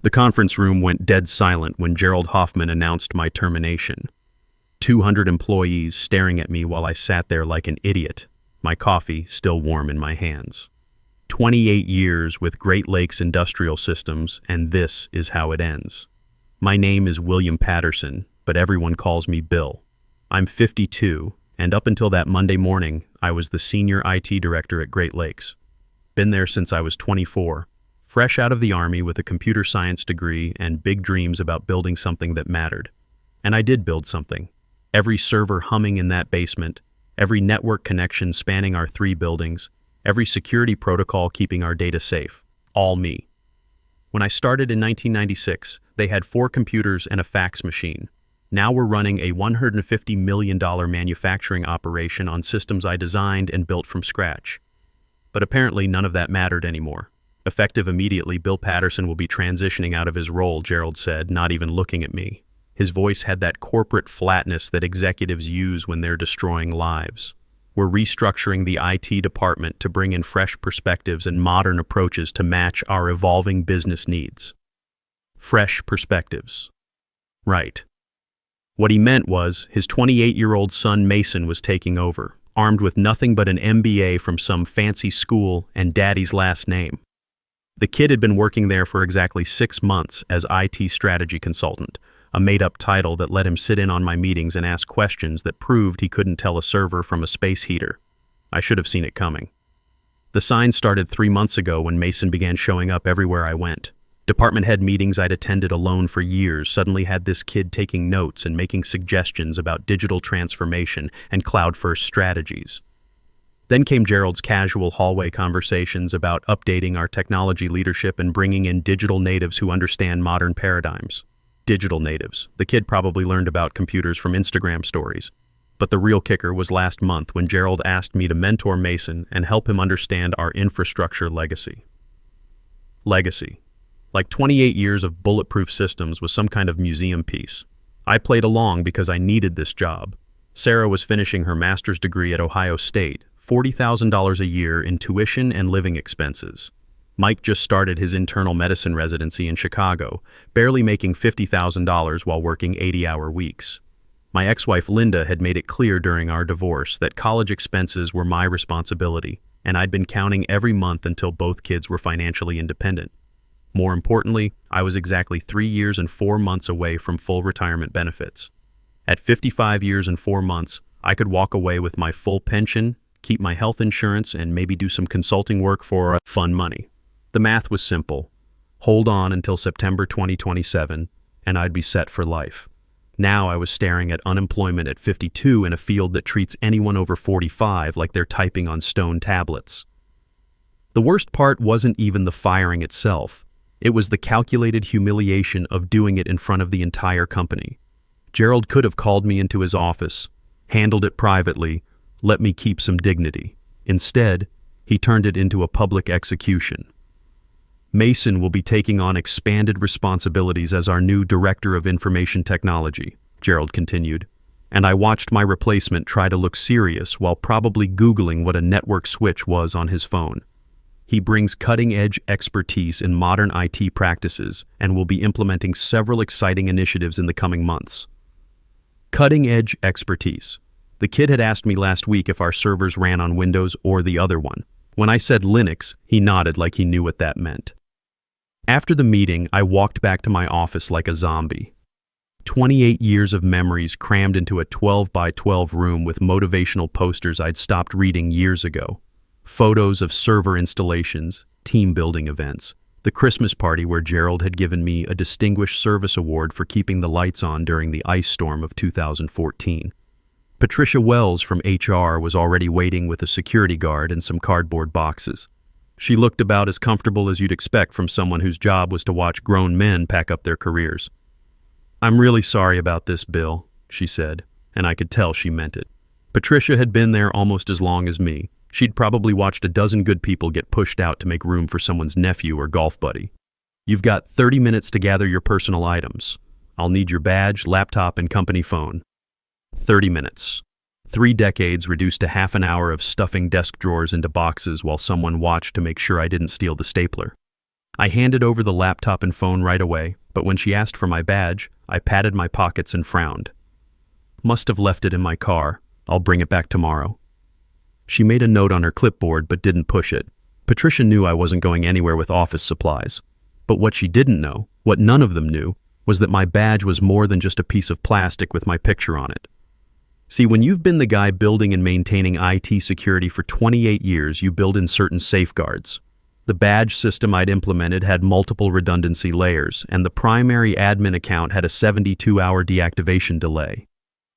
The conference room went dead silent when Gerald Hoffman announced my termination. 200 employees staring at me while I sat there like an idiot, my coffee still warm in my hands. 28 years with Great Lakes Industrial Systems, and this is how it ends. My name is William Patterson, but everyone calls me Bill. I'm 52, and up until that Monday morning, I was the senior IT director at Great Lakes. Been there since I was 24, fresh out of the Army with a computer science degree and big dreams about building something that mattered. And I did build something. Every server humming in that basement, every network connection spanning our 3 buildings, every security protocol keeping our data safe. All me. When I started in 1996, they had 4 computers and a fax machine. Now we're running a $150 million manufacturing operation on systems I designed and built from scratch. But apparently none of that mattered anymore. Effective immediately, Bill Patterson will be transitioning out of his role, Gerald said, not even looking at me. His voice had that corporate flatness that executives use when they're destroying lives. We're restructuring the IT department to bring in fresh perspectives and modern approaches to match our evolving business needs. Fresh perspectives. Right. What he meant was his 28-year-old son Mason was taking over, armed with nothing but an MBA from some fancy school and daddy's last name. The kid had been working there for exactly 6 months as IT strategy consultant, a made-up title that let him sit in on my meetings and ask questions that proved he couldn't tell a server from a space heater. I should have seen it coming. The sign started 3 months ago when Mason began showing up everywhere I went. Department head meetings I'd attended alone for years suddenly had this kid taking notes and making suggestions about digital transformation and cloud-first strategies. Then came Gerald's casual hallway conversations about updating our technology leadership and bringing in digital natives who understand modern paradigms. Digital natives. The kid probably learned about computers from Instagram stories. But the real kicker was last month when Gerald asked me to mentor Mason and help him understand our infrastructure legacy. Legacy. Like 28 years of bulletproof systems was some kind of museum piece. I played along because I needed this job. Sarah was finishing her master's degree at Ohio State, $40,000 a year in tuition and living expenses. Mike just started his internal medicine residency in Chicago, barely making $50,000 while working 80-hour weeks. My ex-wife Linda had made it clear during our divorce that college expenses were my responsibility, and I'd been counting every month until both kids were financially independent. More importantly, I was exactly 3 years and 4 months away from full retirement benefits. At 55 years and 4 months, I could walk away with my full pension, keep my health insurance, and maybe do some consulting work for fun money. The math was simple. Hold on until September 2027, and I'd be set for life. Now I was staring at unemployment at 52 in a field that treats anyone over 45 like they're typing on stone tablets. The worst part wasn't even the firing itself. It was the calculated humiliation of doing it in front of the entire company. Gerald could have called me into his office, handled it privately, let me keep some dignity. Instead, he turned it into a public execution. Mason will be taking on expanded responsibilities as our new Director of Information Technology, Gerald continued, and I watched my replacement try to look serious while probably Googling what a network switch was on his phone. He brings cutting-edge expertise in modern IT practices and will be implementing several exciting initiatives in the coming months. Cutting-edge expertise. The kid had asked me last week if our servers ran on Windows or the other one. When I said Linux, he nodded like he knew what that meant. After the meeting, I walked back to my office like a zombie. 28 years of memories crammed into a 12 by 12 room with motivational posters I'd stopped reading years ago. Photos of server installations, team building events, the Christmas party where Gerald had given me a Distinguished Service Award for keeping the lights on during the ice storm of 2014. Patricia Wells from HR was already waiting with a security guard and some cardboard boxes. She looked about as comfortable as you'd expect from someone whose job was to watch grown men pack up their careers. "I'm really sorry about this, Bill," she said, and I could tell she meant it. Patricia had been there almost as long as me. She'd probably watched a dozen good people get pushed out to make room for someone's nephew or golf buddy. "You've got 30 minutes to gather your personal items. I'll need your badge, laptop, and company phone." 30 minutes. 3 decades reduced to half an hour of stuffing desk drawers into boxes while someone watched to make sure I didn't steal the stapler. I handed over the laptop and phone right away, but when she asked for my badge, I patted my pockets and frowned. Must have left it in my car. I'll bring it back tomorrow. She made a note on her clipboard but didn't push it. Patricia knew I wasn't going anywhere with office supplies. But what she didn't know, what none of them knew, was that my badge was more than just a piece of plastic with my picture on it. See, when you've been the guy building and maintaining IT security for 28 years, you build in certain safeguards. The badge system I'd implemented had multiple redundancy layers, and the primary admin account had a 72-hour deactivation delay.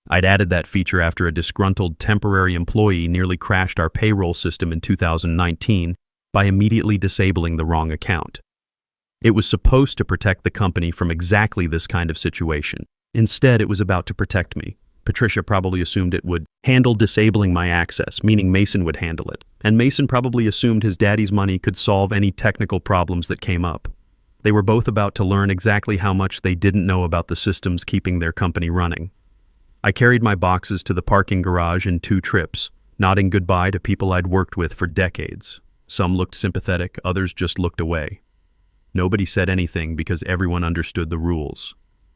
I'd added that feature after a disgruntled temporary employee nearly crashed our payroll system in 2019 by immediately disabling the wrong account. It was supposed to protect the company from exactly this kind of situation. Instead, it was about to protect me. Patricia probably assumed it would handle disabling my access, meaning Mason would handle it. And Mason probably assumed his daddy's money could solve any technical problems that came up. They were both about to learn exactly how much they didn't know about the systems keeping their company running. I carried my boxes to the parking garage in 2 trips, nodding goodbye to people I'd worked with for decades. Some looked sympathetic, others just looked away. Nobody said anything because everyone understood the rules.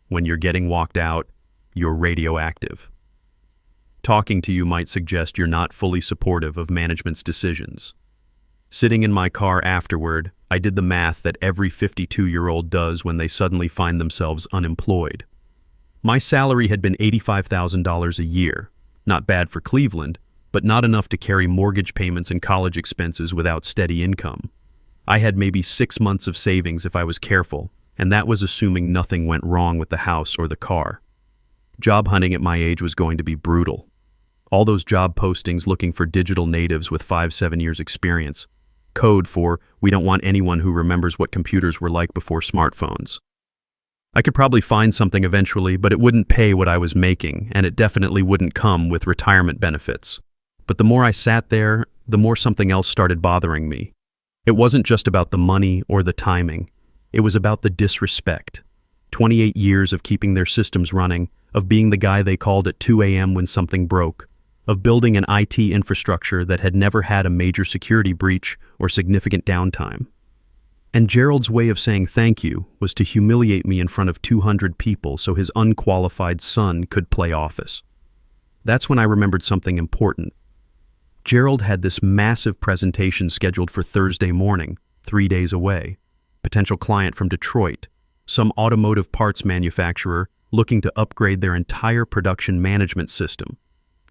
When you're getting walked out, you're radioactive. Talking to you might suggest you're not fully supportive of management's decisions. Sitting in my car afterward, I did the math that every 52-year-old does when they suddenly find themselves unemployed. My salary had been $85,000 a year. Not bad for Cleveland, but not enough to carry mortgage payments and college expenses without steady income. I had maybe 6 months of savings if I was careful, and that was assuming nothing went wrong with the house or the car. Job hunting at my age was going to be brutal. All those job postings looking for digital natives with 5-7 years experience. Code for, we don't want anyone who remembers what computers were like before smartphones. I could probably find something eventually, but it wouldn't pay what I was making, and it definitely wouldn't come with retirement benefits. But the more I sat there, the more something else started bothering me. It wasn't just about the money or the timing. It was about the disrespect. 28 years of keeping their systems running, of being the guy they called at 2 a.m. when something broke, of building an IT infrastructure that had never had a major security breach or significant downtime. And Gerald's way of saying thank you was to humiliate me in front of 200 people so his unqualified son could play office. That's when I remembered something important. Gerald had this massive presentation scheduled for Thursday morning, 3 days away. Potential client from Detroit, some automotive parts manufacturer looking to upgrade their entire production management system.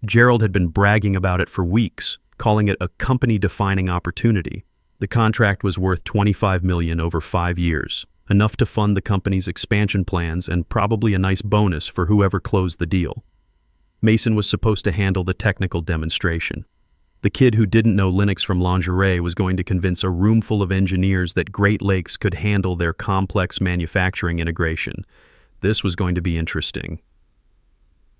Gerald had been bragging about it for weeks, calling it a company-defining opportunity. The contract was worth $25 million over 5 years, enough to fund the company's expansion plans and probably a nice bonus for whoever closed the deal. Mason was supposed to handle the technical demonstration. The kid who didn't know Linux from lingerie was going to convince a room full of engineers that Great Lakes could handle their complex manufacturing integration. This was going to be interesting.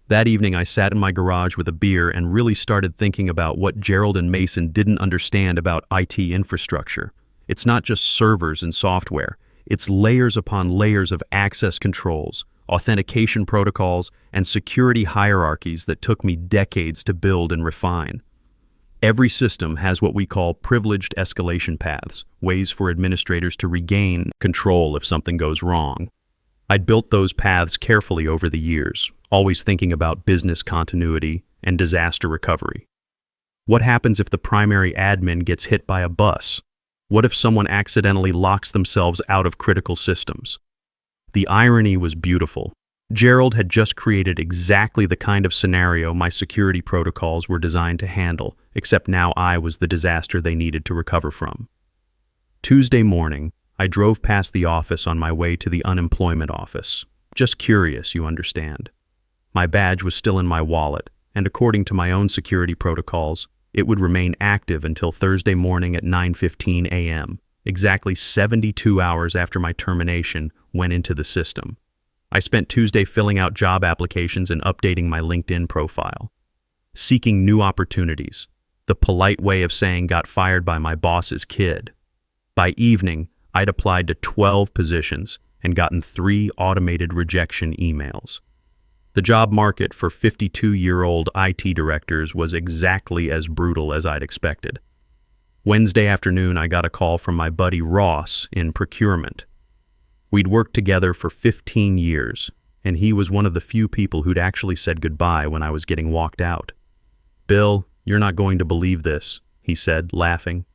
That evening, I sat in my garage with a beer and really started thinking about what Gerald and Mason didn't understand about IT infrastructure. It's not just servers and software. It's layers upon layers of access controls, authentication protocols, and security hierarchies that took me decades to build and refine. Every system has what we call privileged escalation paths, ways for administrators to regain control if something goes wrong. I'd built those paths carefully over the years, always thinking about business continuity and disaster recovery. What happens if the primary admin gets hit by a bus? What if someone accidentally locks themselves out of critical systems? The irony was beautiful. Gerald had just created exactly the kind of scenario my security protocols were designed to handle, except now I was the disaster they needed to recover from. Tuesday morning, I drove past the office on my way to the unemployment office. Just curious, you understand. My badge was still in my wallet, and according to my own security protocols, it would remain active until Thursday morning at 9:15 a.m., exactly 72 hours after my termination went into the system. I spent Tuesday filling out job applications and updating my LinkedIn profile. Seeking new opportunities, the polite way of saying got fired by my boss's kid. By evening, I'd applied to 12 positions and gotten 3 automated rejection emails. The job market for 52-year-old IT directors was exactly as brutal as I'd expected. Wednesday afternoon, I got a call from my buddy Ross in procurement. We'd worked together for 15 years, and he was one of the few people who'd actually said goodbye when I was getting walked out. "Bill, you're not going to believe this," he said, laughing.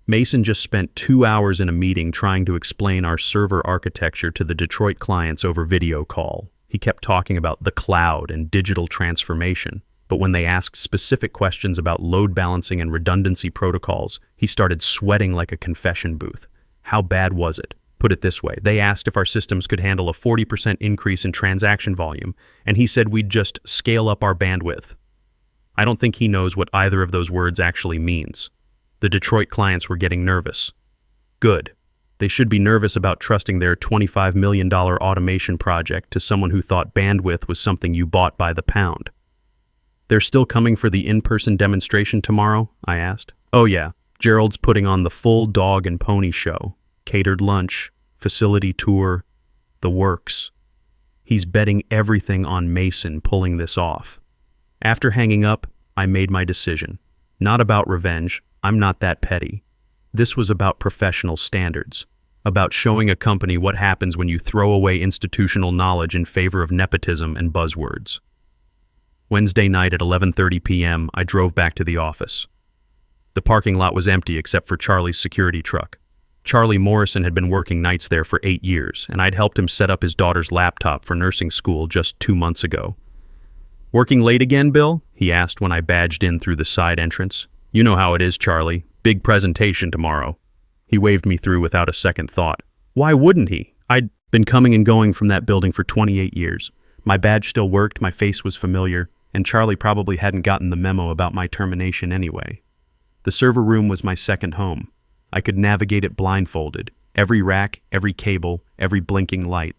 "Mason just spent 2 hours in a meeting trying to explain our server architecture to the Detroit clients over video call. He kept talking about the cloud and digital transformation, but when they asked specific questions about load balancing and redundancy protocols, he started sweating like a confession booth. How bad was it? Put it this way, they asked if our systems could handle a 40% increase in transaction volume, and he said we'd just scale up our bandwidth. I don't think he knows what either of those words actually means. The Detroit clients were getting nervous. Good. They should be nervous about trusting their $25 million automation project to someone who thought bandwidth was something you bought by the pound. "They're still coming for the in-person demonstration tomorrow?" I asked. "Oh yeah, Gerald's putting on the full dog and pony show. Catered lunch, facility tour, the works. He's betting everything on Mason pulling this off." After hanging up, I made my decision. Not about revenge, I'm not that petty. This was about professional standards, about showing a company what happens when you throw away institutional knowledge in favor of nepotism and buzzwords. Wednesday night at 11:30 p.m., I drove back to the office. The parking lot was empty except for Charlie's security truck. Charlie Morrison had been working nights there for 8 years, and I'd helped him set up his daughter's laptop for nursing school just 2 months ago. "Working late again, Bill?" he asked when I badged in through the side entrance. "You know how it is, Charlie. Big presentation tomorrow." He waved me through without a second thought. Why wouldn't he? I'd been coming and going from that building for 28 years. My badge still worked, my face was familiar, and Charlie probably hadn't gotten the memo about my termination anyway. The server room was my second home. I could navigate it blindfolded, every rack, every cable, every blinking light.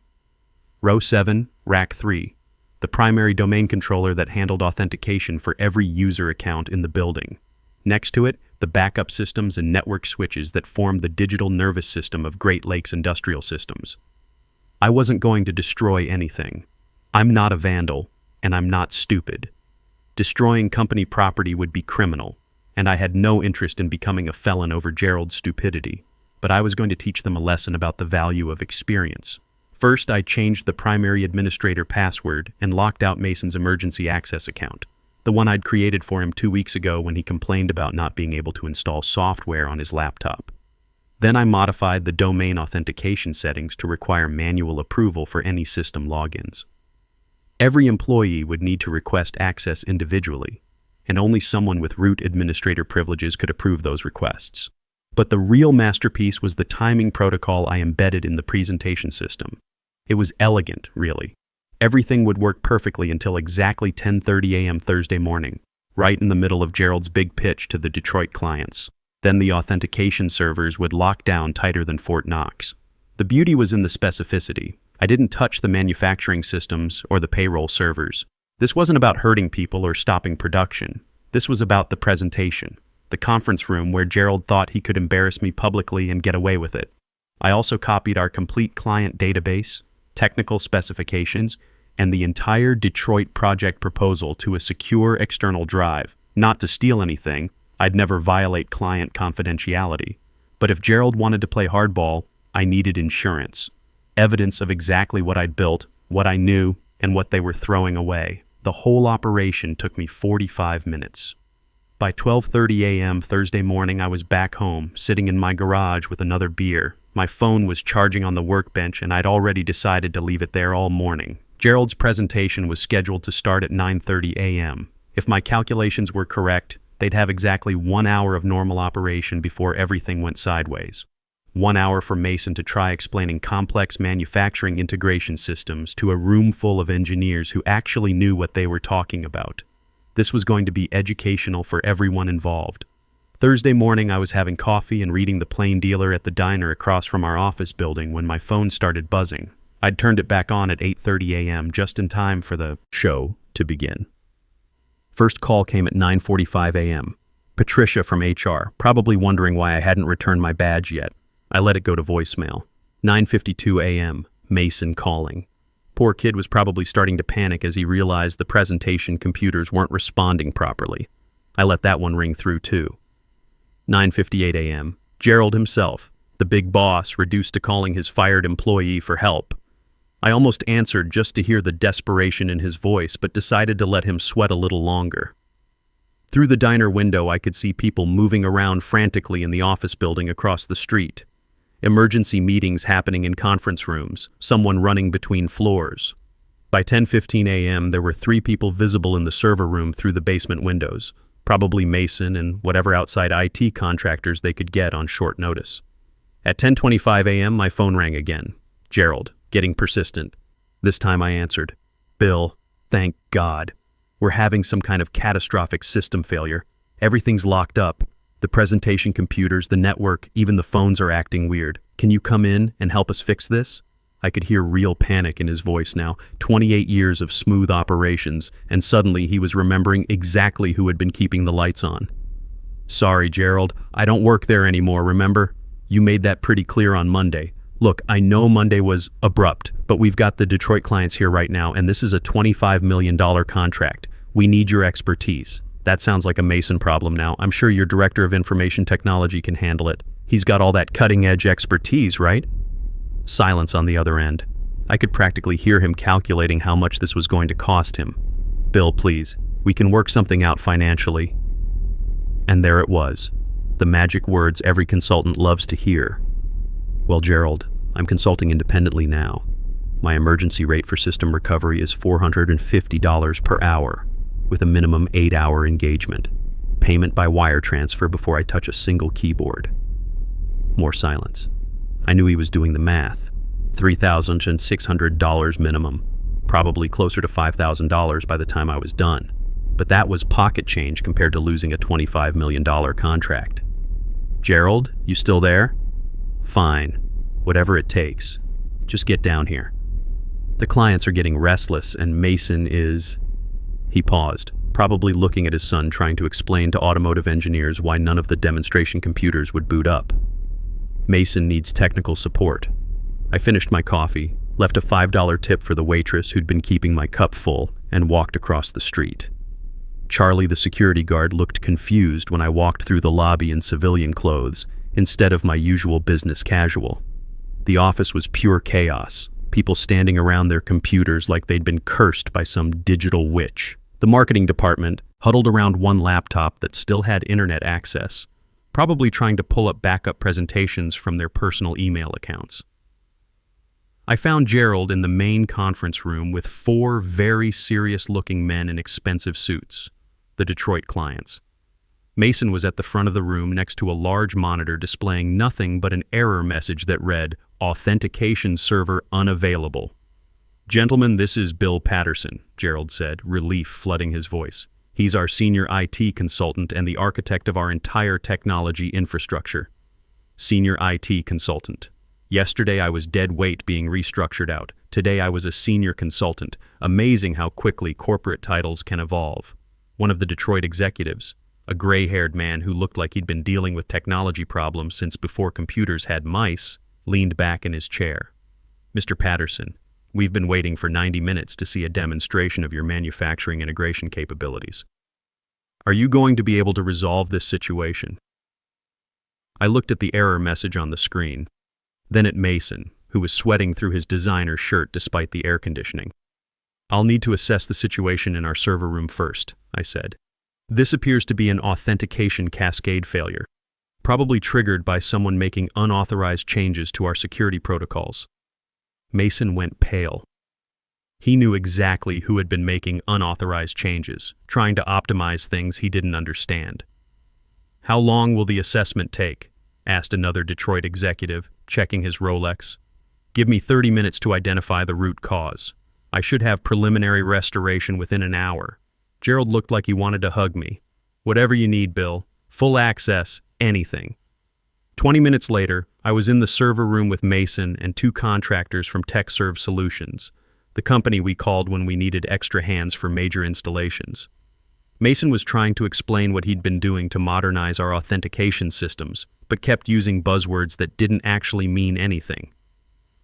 Row 7, Rack 3, the primary domain controller that handled authentication for every user account in the building. Next to it, the backup systems and network switches that formed the digital nervous system of Great Lakes Industrial Systems. I wasn't going to destroy anything. I'm not a vandal, and I'm not stupid. Destroying company property would be criminal, and I had no interest in becoming a felon over Gerald's stupidity, but I was going to teach them a lesson about the value of experience. First, I changed the primary administrator password and locked out Mason's emergency access account, the one I'd created for him 2 weeks ago when he complained about not being able to install software on his laptop. Then I modified the domain authentication settings to require manual approval for any system logins. Every employee would need to request access individually, and only someone with root administrator privileges could approve those requests. But the real masterpiece was the timing protocol I embedded in the presentation system. It was elegant, really. Everything would work perfectly until exactly 10:30 a.m. Thursday morning, right in the middle of Gerald's big pitch to the Detroit clients. Then the authentication servers would lock down tighter than Fort Knox. The beauty was in the specificity. I didn't touch the manufacturing systems or the payroll servers. This wasn't about hurting people or stopping production. This was about the presentation, the conference room where Gerald thought he could embarrass me publicly and get away with it. I also copied our complete client database, technical specifications, and the entire Detroit project proposal to a secure external drive. Not to steal anything, I'd never violate client confidentiality. But if Gerald wanted to play hardball, I needed insurance. Evidence of exactly what I'd built, what I knew, and what they were throwing away. The whole operation took me 45 minutes. By 12:30 a.m. Thursday morning, I was back home, sitting in my garage with another beer. My phone was charging on the workbench, and I'd already decided to leave it there all morning. Gerald's presentation was scheduled to start at 9:30 a.m. If my calculations were correct, they'd have exactly 1 hour of normal operation before everything went sideways. 1 hour for Mason to try explaining complex manufacturing integration systems to a room full of engineers who actually knew what they were talking about. This was going to be educational for everyone involved. Thursday morning, I was having coffee and reading The Plain Dealer at the diner across from our office building when my phone started buzzing. I'd turned it back on at 8:30 a.m. just in time for the show to begin. First call came at 9:45 a.m. Patricia from HR, probably wondering why I hadn't returned my badge yet. I let it go to voicemail. 9:52 a.m., Mason calling. Poor kid was probably starting to panic as he realized the presentation computers weren't responding properly. I let that one ring through too. 9:58 a.m. Gerald himself, the big boss, reduced to calling his fired employee for help. I almost answered just to hear the desperation in his voice, but decided to let him sweat a little longer. Through the diner window, I could see people moving around frantically in the office building across the street. Emergency meetings happening in conference rooms, someone running between floors. By 10:15 a.m., there were 3 people visible in the server room through the basement windows, probably Mason and whatever outside IT contractors they could get on short notice. At 10:25 a.m., my phone rang again. Gerald, getting persistent. This time I answered. Bill, thank God. We're having some kind of catastrophic system failure. Everything's locked up. The presentation computers, the network, even the phones are acting weird. Can you come in and help us fix this? I could hear real panic in his voice now. 28 years of smooth operations, and suddenly he was remembering exactly who had been keeping the lights on. Sorry, Gerald. I don't work there anymore, remember? You made that pretty clear on Monday. Look, I know Monday was abrupt, but we've got the Detroit clients here right now, and this is a $25 million contract. We need your expertise. That sounds like a Mason problem now. I'm sure your director of information technology can handle it. He's got all that cutting-edge expertise, right? Silence on the other end. I could practically hear him calculating how much this was going to cost him. Bill, please, we can work something out financially. And there it was, the magic words every consultant loves to hear. Well, Gerald, I'm consulting independently now. My emergency rate for system recovery is $450 per hour, with a minimum 8-hour engagement. Payment by wire transfer before I touch a single keyboard. More silence. I knew he was doing the math. $3,600 minimum, probably closer to $5,000 by the time I was done. But that was pocket change compared to losing a $25 million contract. Gerald, you still there? Fine. Whatever it takes. Just get down here. The clients are getting restless, and Mason is... He paused, probably looking at his son trying to explain to automotive engineers why none of the demonstration computers would boot up. Mason needs technical support. I finished my coffee, left a $5 tip for the waitress who'd been keeping my cup full, and walked across the street. Charlie, the security guard, looked confused when I walked through the lobby in civilian clothes instead of my usual business casual. The office was pure chaos, people standing around their computers like they'd been cursed by some digital witch. The marketing department huddled around one laptop that still had internet access, probably trying to pull up backup presentations from their personal email accounts. I found Gerald in the main conference room with 4 very serious-looking men in expensive suits, the Detroit clients. Mason was at the front of the room next to a large monitor displaying nothing but an error message that read, "Authentication server unavailable." "Gentlemen, this is Bill Patterson," Gerald said, relief flooding his voice. "He's our senior IT consultant and the architect of our entire technology infrastructure." Senior IT consultant. Yesterday I was dead weight being restructured out. Today I was a senior consultant. Amazing how quickly corporate titles can evolve. One of the Detroit executives, a gray-haired man who looked like he'd been dealing with technology problems since before computers had mice, leaned back in his chair. "Mr. Patterson, we've been waiting for 90 minutes to see a demonstration of your manufacturing integration capabilities. Are you going to be able to resolve this situation?" I looked at the error message on the screen, then at Mason, who was sweating through his designer shirt despite the air conditioning. "I'll need to assess the situation in our server room first," I said. "This appears to be an authentication cascade failure, probably triggered by someone making unauthorized changes to our security protocols." Mason went pale. He knew exactly who had been making unauthorized changes, trying to optimize things he didn't understand. "How long will the assessment take?" asked another Detroit executive, checking his Rolex. "Give me 30 minutes to identify the root cause. I should have preliminary restoration within an hour." Gerald looked like he wanted to hug me. "Whatever you need, Bill. Full access, anything." 20 minutes later, I was in the server room with Mason and 2 contractors from TechServe Solutions, the company we called when we needed extra hands for major installations. Mason was trying to explain what he'd been doing to modernize our authentication systems, but kept using buzzwords that didn't actually mean anything.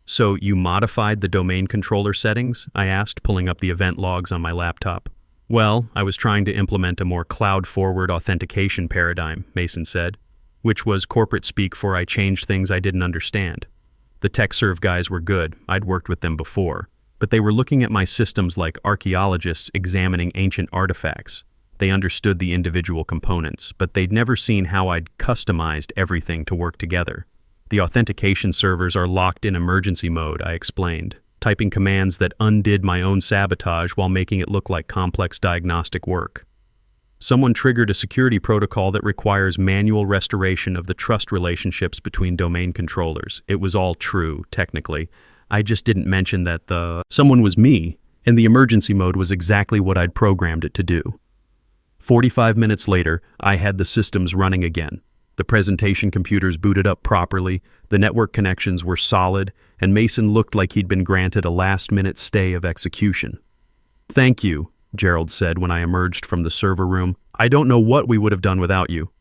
"So you modified the domain controller settings?" I asked, pulling up the event logs on my laptop. "Well, I was trying to implement a more cloud-forward authentication paradigm," Mason said. which was corporate speak for I changed things I didn't understand. The tech serve guys were good, I'd worked with them before, but they were looking at my systems like archaeologists examining ancient artifacts. They understood the individual components, but they'd never seen how I'd customized everything to work together. The authentication servers are locked in emergency mode, I explained, typing commands that undid my own sabotage while making it look like complex diagnostic work. Someone triggered a security protocol that requires manual restoration of the trust relationships between domain controllers. It was all true, technically. I just didn't mention that someone was me, and the emergency mode was exactly what I'd programmed it to do. 45 minutes later, I had the systems running again. The presentation computers booted up properly, the network connections were solid, and Mason looked like he'd been granted a last-minute stay of execution. "Thank you," Gerald said when I emerged from the server room. "I don't know what we would have done without you."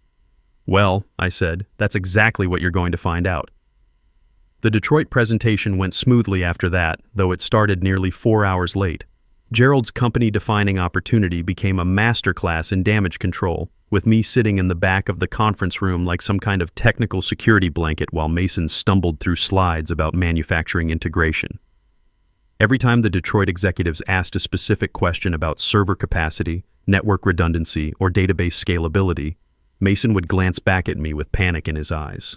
"Well," I said, "that's exactly what you're going to find out." The Detroit presentation went smoothly after that, though it started nearly 4 hours late. Gerald's company-defining opportunity became a masterclass in damage control, with me sitting in the back of the conference room like some kind of technical security blanket while Mason stumbled through slides about manufacturing integration. Every time the Detroit executives asked a specific question about server capacity, network redundancy, or database scalability, Mason would glance back at me with panic in his eyes.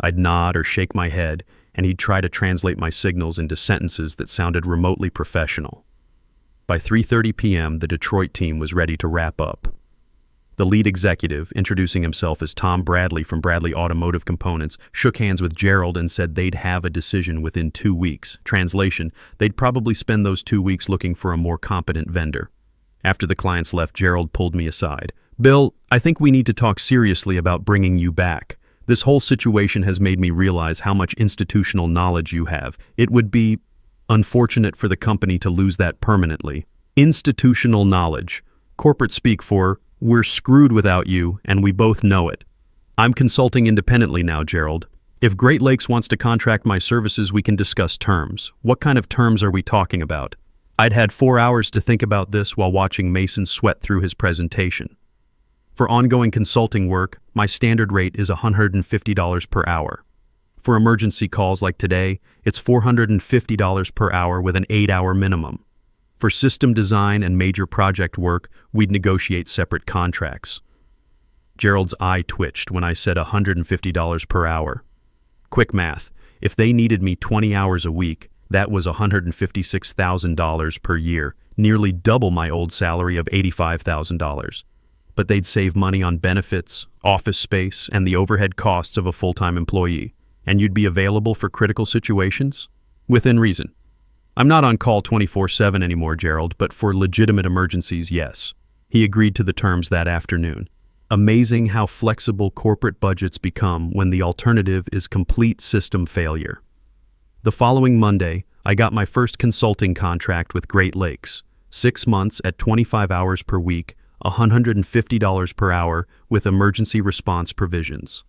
I'd nod or shake my head, and he'd try to translate my signals into sentences that sounded remotely professional. By 3:30 p.m., the Detroit team was ready to wrap up. The lead executive, introducing himself as Tom Bradley from Bradley Automotive Components, shook hands with Gerald and said they'd have a decision within 2 weeks. Translation, they'd probably spend those 2 weeks looking for a more competent vendor. After the clients left, Gerald pulled me aside. "Bill, I think we need to talk seriously about bringing you back. This whole situation has made me realize how much institutional knowledge you have. It would be unfortunate for the company to lose that permanently." Institutional knowledge. Corporate speak for, we're screwed without you, and we both know it. I'm consulting independently now, Gerald. If Great Lakes wants to contract my services, we can discuss terms. What kind of terms are we talking about? I'd had 4 hours to think about this while watching Mason sweat through his presentation. For ongoing consulting work, my standard rate is $150 per hour. For emergency calls like today, it's $450 per hour with an 8-hour minimum. For system design and major project work, we'd negotiate separate contracts. Gerald's eye twitched when I said $150 per hour. Quick math, if they needed me 20 hours a week, that was $156,000 per year, nearly double my old salary of $85,000. But they'd save money on benefits, office space, and the overhead costs of a full-time employee. And you'd be available for critical situations? Within reason. I'm not on call 24/7 anymore, Gerald, but for legitimate emergencies, yes. He agreed to the terms that afternoon. Amazing how flexible corporate budgets become when the alternative is complete system failure. The following Monday, I got my first consulting contract with Great Lakes, 6 months at 25 hours per week, $150 per hour with emergency response provisions.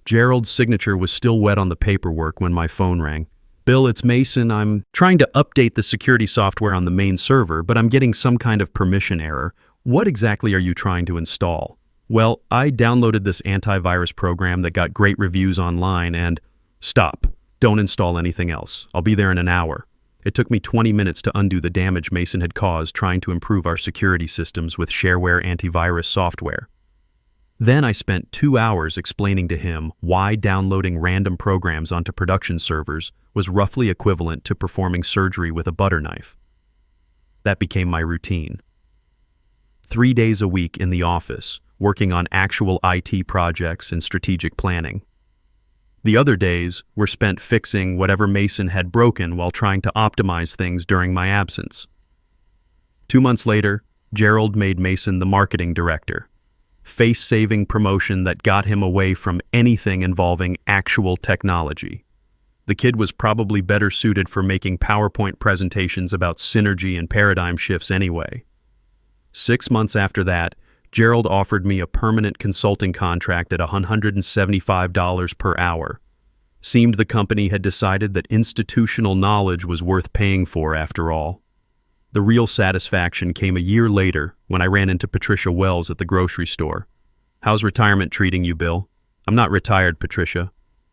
Gerald's signature was still wet on the paperwork when my phone rang. "Bill, it's Mason. I'm trying to update the security software on the main server, but I'm getting some kind of permission error. What exactly are you trying to install?" "Well, I downloaded this antivirus program that got great reviews online and—" "Stop. Don't install anything else. I'll be there in an hour." It took me 20 minutes to undo the damage Mason had caused trying to improve our security systems with shareware antivirus software. Then I spent 2 hours explaining to him why downloading random programs onto production servers was roughly equivalent to performing surgery with a butter knife. That became my routine. 3 days a week in the office, working on actual IT projects and strategic planning. The other days were spent fixing whatever Mason had broken while trying to optimize things during my absence. 2 months later, Gerald made Mason the marketing director. Face-saving promotion that got him away from anything involving actual technology. The kid was probably better suited for making PowerPoint presentations about synergy and paradigm shifts anyway. 6 months after that, Gerald offered me a permanent consulting contract at $175 per hour. Seemed the company had decided that institutional knowledge was worth paying for after all. The real satisfaction came a year later when I ran into Patricia Wells at the grocery store. "How's retirement treating you, Bill?" I'm not retired, Patricia.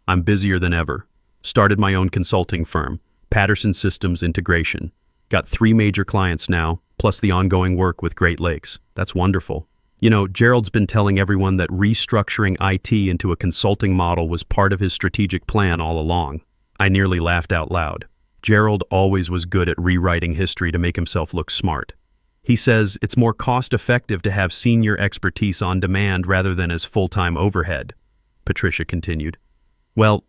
I'm busier than ever. Started my own consulting firm, Patterson Systems Integration. Got 3 major clients now, plus the ongoing work with Great Lakes. That's wonderful. You know, Gerald's been telling everyone that restructuring IT into a consulting model was part of his strategic plan all along. I nearly laughed out loud. Gerald always was good at rewriting history to make himself look smart. He says it's more cost-effective to have senior expertise on demand rather than as full-time overhead, Patricia continued. Well,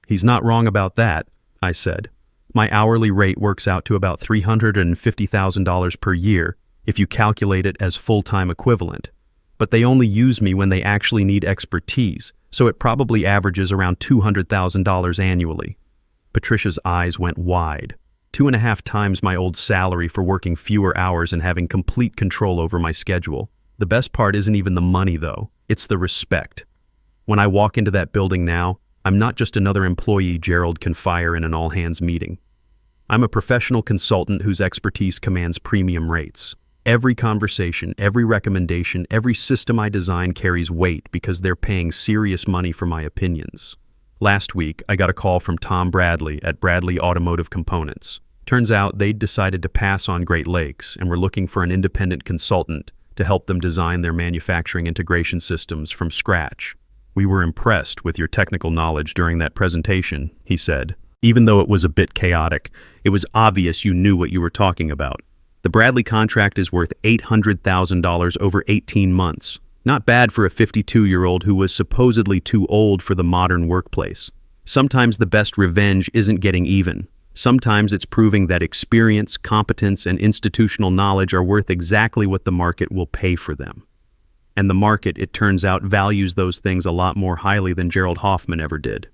he's not wrong about that, I said. My hourly rate works out to about $350,000 per year if you calculate it as full-time equivalent. But they only use me when they actually need expertise, so it probably averages around $200,000 annually. Patricia's eyes went wide. 2.5 times my old salary for working fewer hours and having complete control over my schedule. The best part isn't even the money, though. It's the respect. When I walk into that building now, I'm not just another employee Gerald can fire in an all-hands meeting. I'm a professional consultant whose expertise commands premium rates. Every conversation, every recommendation, every system I design carries weight because they're paying serious money for my opinions. Last week, I got a call from Tom Bradley at Bradley Automotive Components. Turns out they'd decided to pass on Great Lakes and were looking for an independent consultant to help them design their manufacturing integration systems from scratch. We were impressed with your technical knowledge during that presentation, he said. Even though it was a bit chaotic, it was obvious you knew what you were talking about. The Bradley contract is worth $800,000 over 18 months. Not bad for a 52-year-old who was supposedly too old for the modern workplace. Sometimes the best revenge isn't getting even. Sometimes it's proving that experience, competence, and institutional knowledge are worth exactly what the market will pay for them. And the market, it turns out, values those things a lot more highly than Gerald Hoffman ever did.